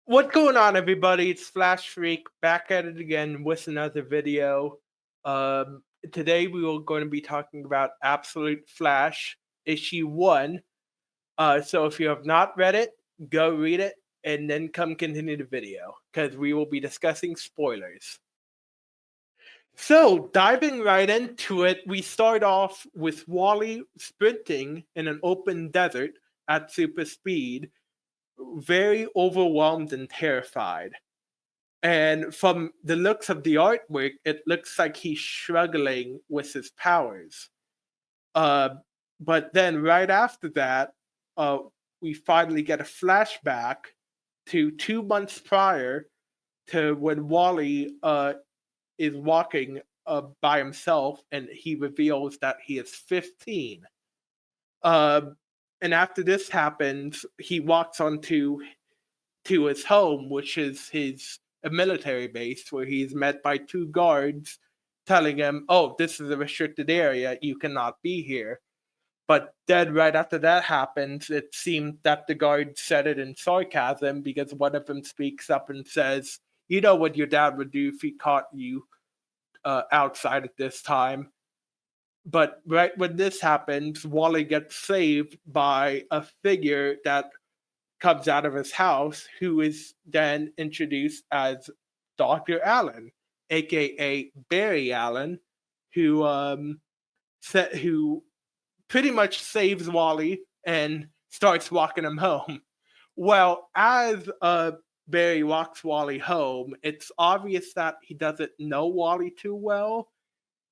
What's going on, everybody? It's Flash Freak back at it again with another video. Today we are going to be talking about Absolute Flash issue 1. So if you have not read it, go read it and then come continue the video because we will be discussing spoilers. So diving right into it, we start off with Wally sprinting in an open desert at super speed, very overwhelmed and terrified. And from the looks of the artwork, it looks like he's struggling with his powers. Uh, but then right after that, uh, we finally get a flashback to 2 months prior to when Wally is walking by himself, and he reveals that he is 15. Uh, and after this happens, he walks onto to his home, which is his a military base, where he's met by two guards telling him, "Oh, this is a restricted area. You cannot be here." But then, right after that happens, it seemed that the guard said it in sarcasm because one of them speaks up and says, "You know what your dad would do if he caught you outside at this time." But right when this happens, Wally gets saved by a figure that comes out of his house, who is then introduced as Dr. Allen, aka Barry Allen, who who pretty much saves Wally and starts walking him home. Well, as Barry walks Wally home, it's obvious that he doesn't know Wally too well.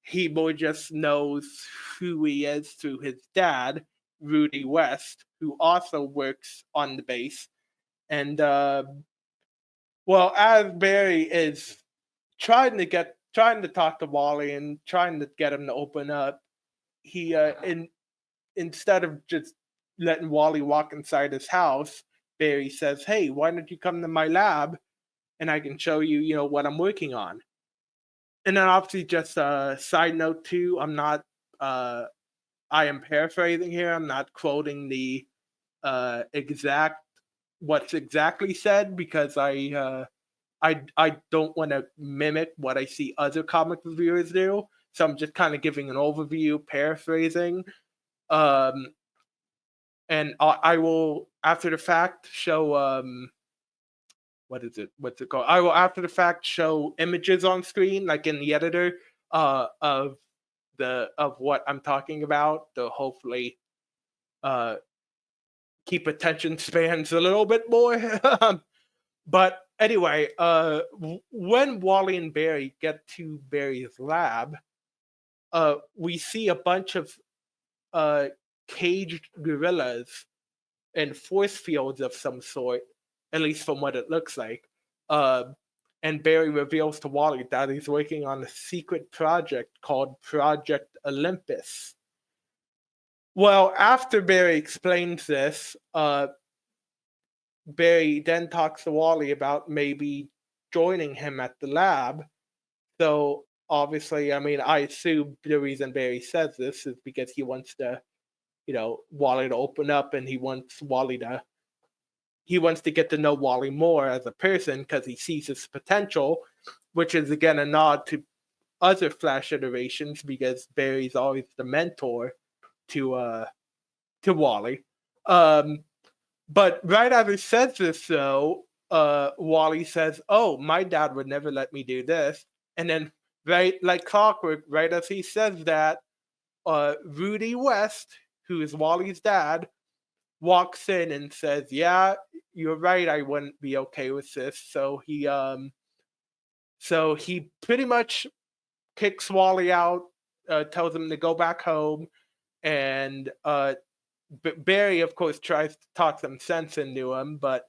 He more just knows who he is through his dad, Rudy West, who also works on the base. And well, as Barry is trying to talk to Wally and trying to get him to open up, he instead of just letting Wally walk inside his house, Barry says, "Hey, why don't you come to my lab and I can show you, what I'm working on." And then obviously, just a side note too, uh I am paraphrasing here. I'm not quoting the exact what's exactly said because I don't want to mimic what I see other comic reviewers do. So I'm just kind of giving an overview, paraphrasing. Um, and I will after the fact show what is it? What's it called? I will after the fact show images on screen, like in the editor, of what I'm talking about to hopefully uh keep attention spans a little bit more. But anyway, when Wally and Barry get to Barry's lab, we see a bunch of uh, caged gorillas and force fields of some sort, at least from what it looks like. Uh, and Barry reveals to Wally that he's working on a secret project called Project Olympus. Well, after Barry explains this, Barry then talks to Wally about maybe joining him at the lab. So obviously, I mean, I assume the reason Barry says this is because he wants Wally to open up, and he wants to get to know Wally more as a person because he sees his potential, which is again a nod to other Flash iterations because Barry's always the mentor to Wally. Um, but right after he says this, though, Wally says, "Oh, my dad would never let me do this." And then, right like clockwork, right as he says that, Rudy West, who is Wally's dad, walks in and says, "Yeah, you're right. I wouldn't be okay with this." So he pretty much kicks Wally out, tells him to go back home, and Barry, of course, tries to talk some sense into him, but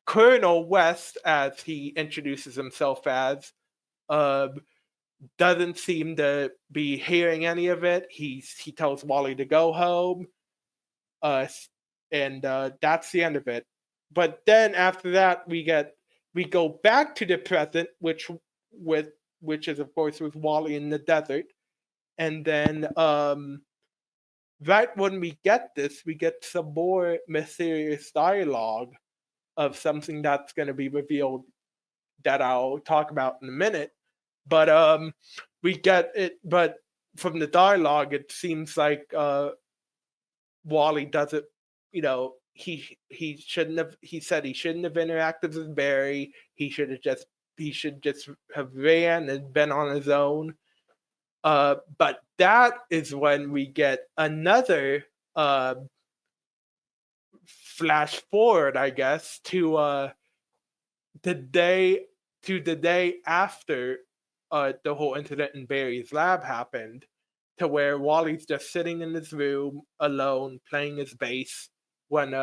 Colonel West, as he introduces himself as, uh, doesn't seem to be hearing any of it. He tells Wally to go home, uh, and that's the end of it. But then after that, we go back to the present, with which is of course with Wally in the desert, and then right when we get this, we get some more mysterious dialogue of something that's going to be revealed that I'll talk about in a minute. But we get it. But from the dialogue, it seems like Wally doesn't. He shouldn't have. He said he shouldn't have interacted with Barry. He should just have ran and been on his own. But that is when we get another flash forward, I guess, the day the day after the whole incident in Barry's lab happened, to where Wally's just sitting in his room alone playing his bass when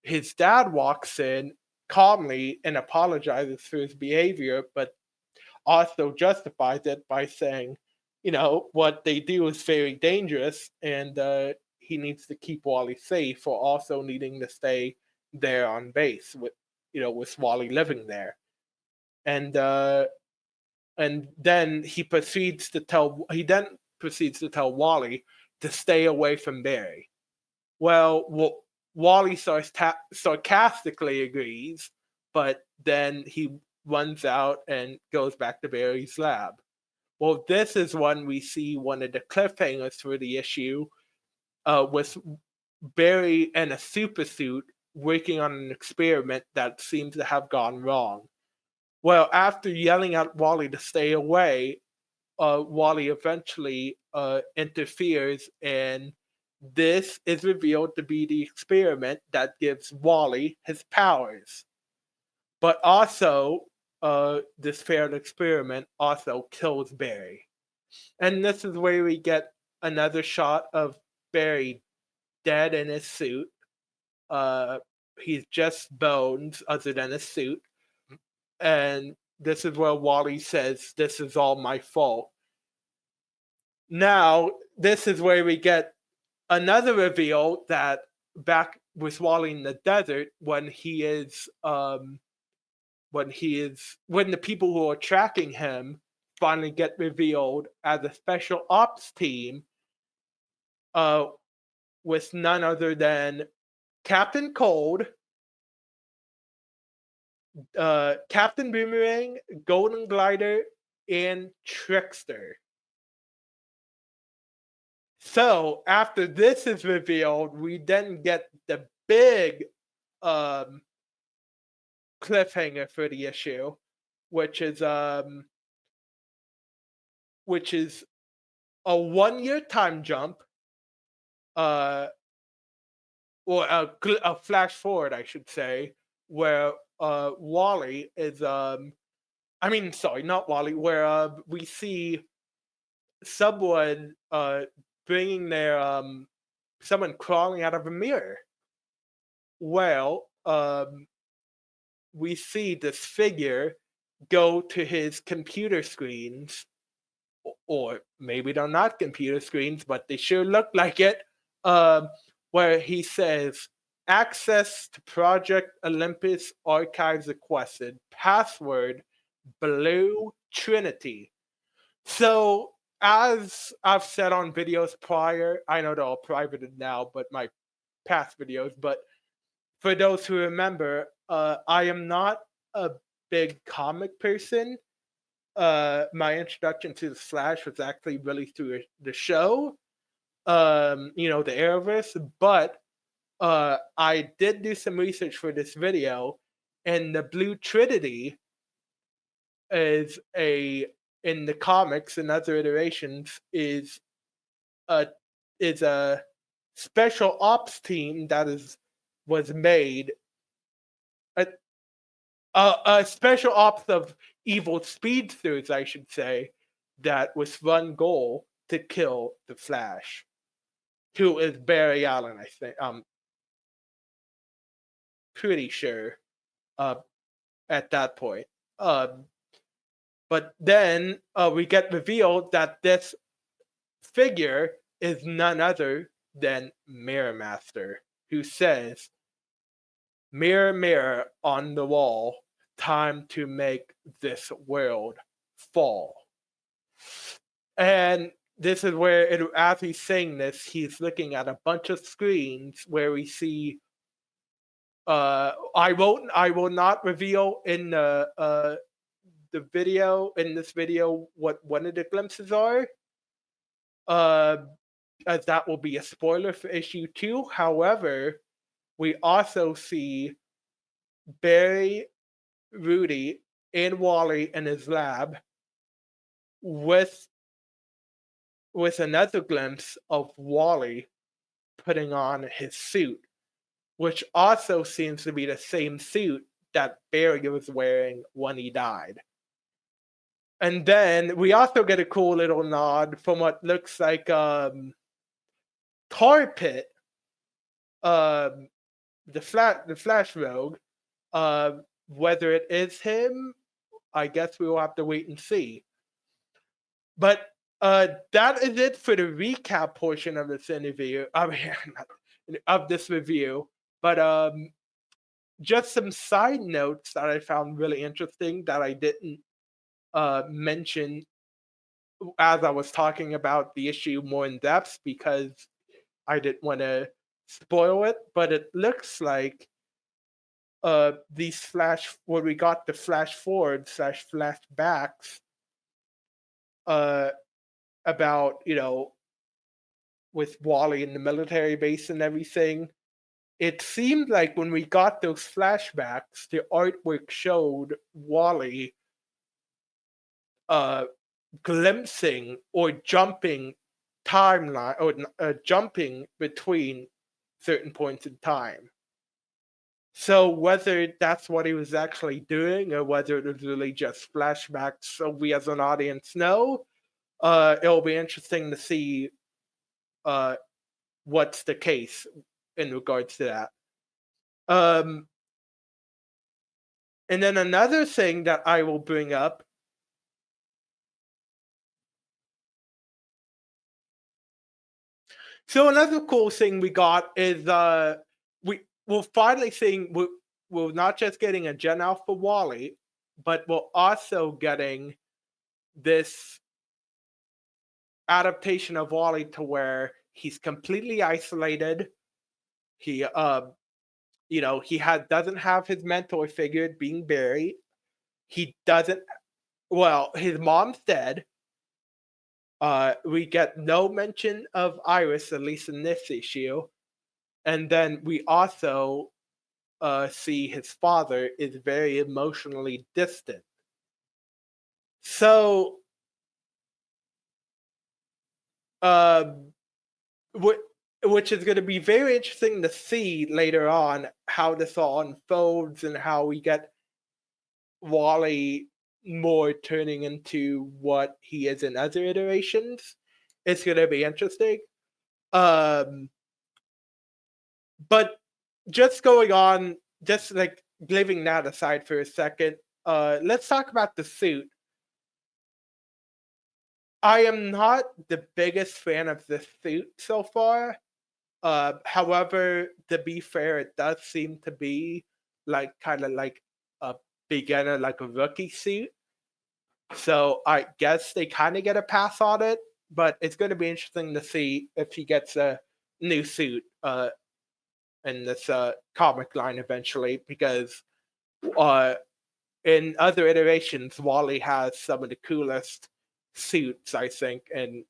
his dad walks in calmly and apologizes for his behavior, but also justifies it by saying, what they do is very dangerous, and he needs to keep Wally safe, for also needing to stay there on base with Wally living there. And then he then proceeds to tell Wally to stay away from Barry. Well, Wally sarcastically agrees, but then he runs out and goes back to Barry's lab. Well, this is when we see one of the cliffhangers for the issue, with Barry in a supersuit working on an experiment that seems to have gone wrong. Well, after yelling at Wally to stay away, Wally eventually interferes, and this is revealed to be the experiment that gives Wally his powers. But also, this failed experiment also kills Barry. And this is where we get another shot of Barry dead in his suit. Uh, he's just bones other than a suit. And this is where Wally says, "This is all my fault." Now, this is where we get another reveal that back with Wally in the desert, when the people who are tracking him finally get revealed as a special ops team, uh, with none other than Captain Cold, Captain Boomerang, Golden Glider, and Trickster. So after this is revealed, we then get the big um, cliffhanger for the issue, which is which is a 1 year time jump, uh, or a flash forward, I should say, where Wally is I mean, sorry, not Wally, where we see someone bringing their someone crawling out of a mirror. Well, we see this figure go to his computer screens, or maybe they're not computer screens, but they sure look like it, um, where he says, "Access to Project Olympus archives requested, password Blue Trinity." So, as I've said on videos prior, I know they're all privated now, but my past videos, but for those who remember, I am not a big comic person. My introduction to the Flash was actually really through the show, the Arrowverse. But I did do some research for this video, and the Blue Trinity is in the comics and other iterations a is a special ops team that was made, a, a special ops of evil speedsters, I should say, that was one goal to kill the Flash, who is Barry Allen. I think I'm pretty sure uh, at that point. Um, but then we get revealed that this figure is none other than Mirror Master, who says, "Mirror, mirror on the wall, time to make this world fall." And this is where, as he's saying this, he's looking at a bunch of screens where we see. I will not reveal in the video in this video what one of the glimpses are. Uh, as that will be a spoiler for issue 2. However, we also see Barry, Rudy, and Wally in his lab with another glimpse of Wally putting on his suit, which also seems to be the same suit that Barry was wearing when he died. And then we also get a cool little nod from what looks like tar pit, um, the Flash Rogue. Uh, whether it is him, I guess we will have to wait and see. But that is it for the recap portion of this interview. I mean, of this review. But just some side notes that I found really interesting that I didn't mention as I was talking about the issue more in depth because I didn't want to spoil it. But it looks like these where we got the flash forward slash flashbacks uh about, with Wally in the military base and everything. It seemed like when we got those flashbacks, the artwork showed Wally uh glimpsing or jumping timeline or jumping between certain points in time. So whether that's what he was actually doing or whether it was really just flashbacks, so we as an audience know, it'll be interesting to see uh, what's the case in regards to that. Um, and then another thing that I will bring up. So another cool thing we got is we're finally seeing we're not just getting a Gen Alpha Wally, but we're also getting this adaptation of Wally to where he's completely isolated. He he doesn't have his mentor figure being Barry. He doesn't well, his mom's dead. We get no mention of Iris, at least in this issue. And then we also see his father is very emotionally distant. So, um, which is going to be very interesting to see later on how this all unfolds and how we get Wally more turning into what he is in other iterations. It's going to be interesting. Um, but just going on, just like leaving that aside for a second, let's talk about the suit. I am not the biggest fan of this suit so far. However, to be fair, it does seem to be like kind of like a beginner, like a rookie suit. So I guess they kind of get a pass on it, but it's going to be interesting to see if he gets a new suit in this comic line eventually, because uh, in other iterations, Wally has some of the coolest suits, I think, and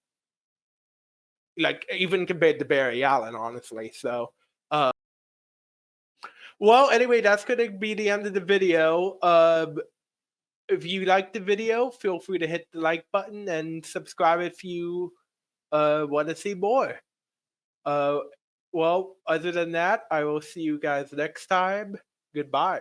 like even compared to Barry Allen, honestly. So, well, anyway, that's going to be the end of the video. If you liked the video, feel free to hit the like button and subscribe if you want to see more. Uh, well, other than that, I will see you guys next time. Goodbye.